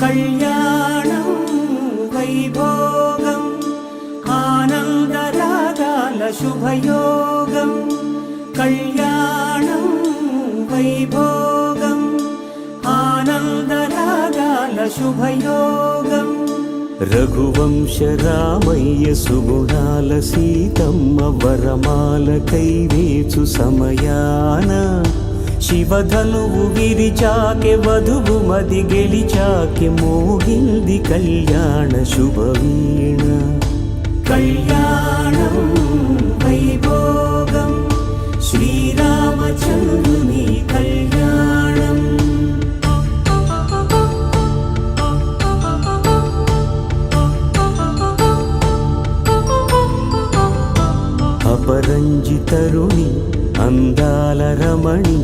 కళ్యాణం వైభోగం ఆనందరాగాల శుభయోగం కళ్యాణం వైభోగం ఆనందరాగాల శుభయోగం రఘువంశ రామయ్య సుగుణాల సీతమ్మ వరమాల కైవేచు సమయాన శివధనువు విరిచాకె వధువు మది గెలిచాకె మోగింది కళ్యాణ శుభవీణ కళ్యాణం వైభోగం శ్రీరామచంద్రుని కళ్యాణం అపరంజి తరుణి అందాల రమణి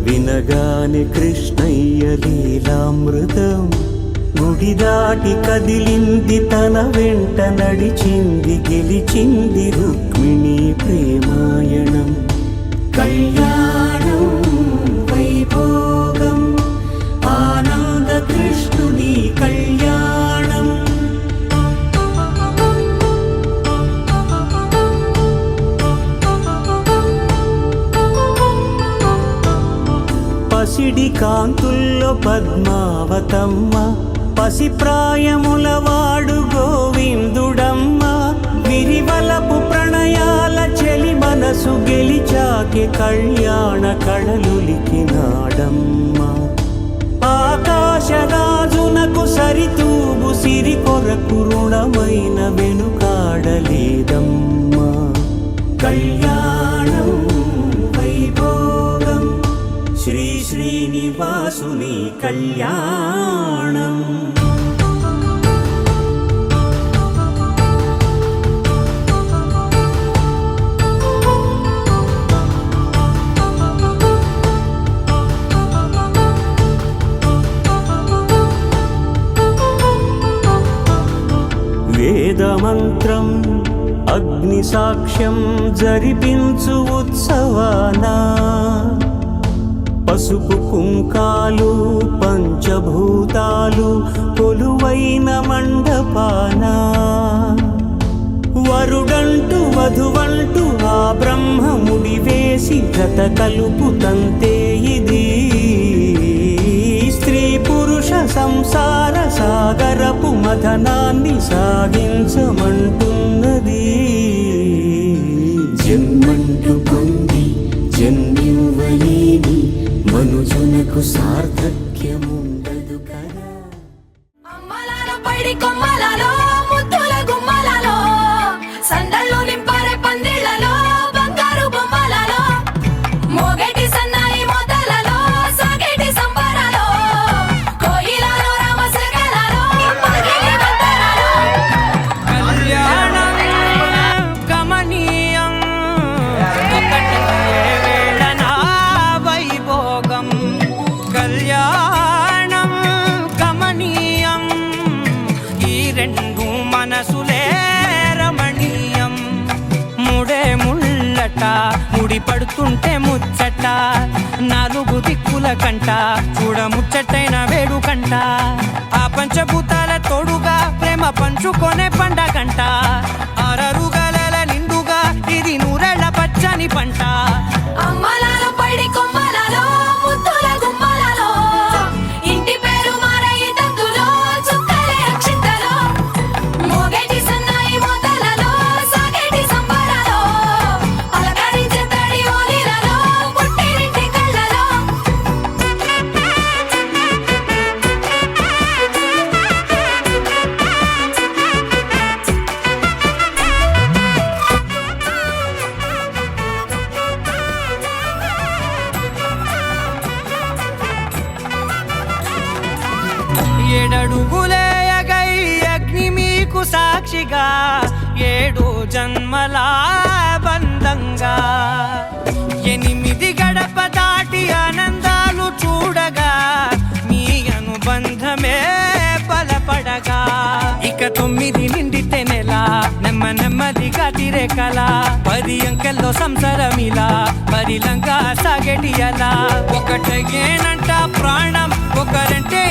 వినగానే కృష్ణయ్య లీలామృతం గుడి దాటి కదిలింది తన వెంట నడిచింది గెలిచింది రుక్మిణి ప్రేమాయణం కళ్యాణం వైభోగం ఆనంద కృష్ణుని కళ్యాణం పసిడి కాంతుల్లో పద్మావతమ్మ పసిప్రాయముల వాడు గోవిందుడమ్మ విరివలపు ప్రణయాల చెలి మనసు గెలిచాకె కళ్యాణ కళలులికినాడమ్మ ఆకాశరాజునకు సరితూగు సిరి కొరకు రుణమైన వెనుకాడలేదమ్మా కళ్యాణం వైభోగం శ్రీ శ్రీనివాసుని కళ్యాణం వేదమంత్రం అగ్ని సాక్ష్యం జరిపించు ఉత్సవానా పసుపు కుంకాలు పంచభూతాలు కొలువైన మండపాన వరుడంటూ వధువంటూ ఆ బ్రహ్మముడి వేసి జత కలుపుతంతే ఇది స్త్రీ పురుష సంసార సాగరపు మథనాన్ని సాగించమంటున్నది జన్మంటూ పొంది జన్మివ్వలేని మనుజునకు సార్థక్యముండదు కదా అమ్మలాలో పైడి కొమ్మలలో ముద్దుల గుమ్మలలో సందళ్ళు నింపారే పందిళ్లలో బంగారు బొమ్మలలో మోగేటి సన్నాయి మోతలలో సాగేటి సంబరాలో కోయిలలో రామశకలలో పగిలి బందరాలో కళ్యాణం గమనీయం ఒకటే వేళనా వైభోగం కళ్యాణం గమనీయం ఈ రెండు మనసులే రమణీయం ముడే ముళ్ళట ముడి పడుతుంటే ముచ్చట నాలుగు దిక్కుల కంట చూడ ముచ్చటైన వేడుకంట ఆ పంచభూతాల తోడుగా ప్రేమ పంచుకొనే పండగంట అరరుగల నిండుగా ఇది నూరెళ్ళ పచ్చని పంట అమ్మలాలో పైడి కొమ్మలలో ముద్దుల గుమ్మలలో ఇంటి పేరు మారయి తందులో చుక్కలే అక్షింతలో మోగేటి సన్నాయి మోతలలో సాగేటి సంబరాలో అలకరించే తడి ఓలిలలో పుట్టినింటి కళ్ళలో ఏడడుగులే ఎగై అగ్ని మీకు సాక్షిగా ఏడు జన్మల బంధంగా ఎనిమిది గడప దాటి ఆనందాలు చూడగా మీ అనుబంధమే బలపడగా ఇక 9 నిండితే నెల నెమ్మదిగా తిరేకల 10 అంకెల్లో సంసారమిలా పరిలంగా సాగేటి అలా ఒకటేనంట ప్రాణం ఒకరంటే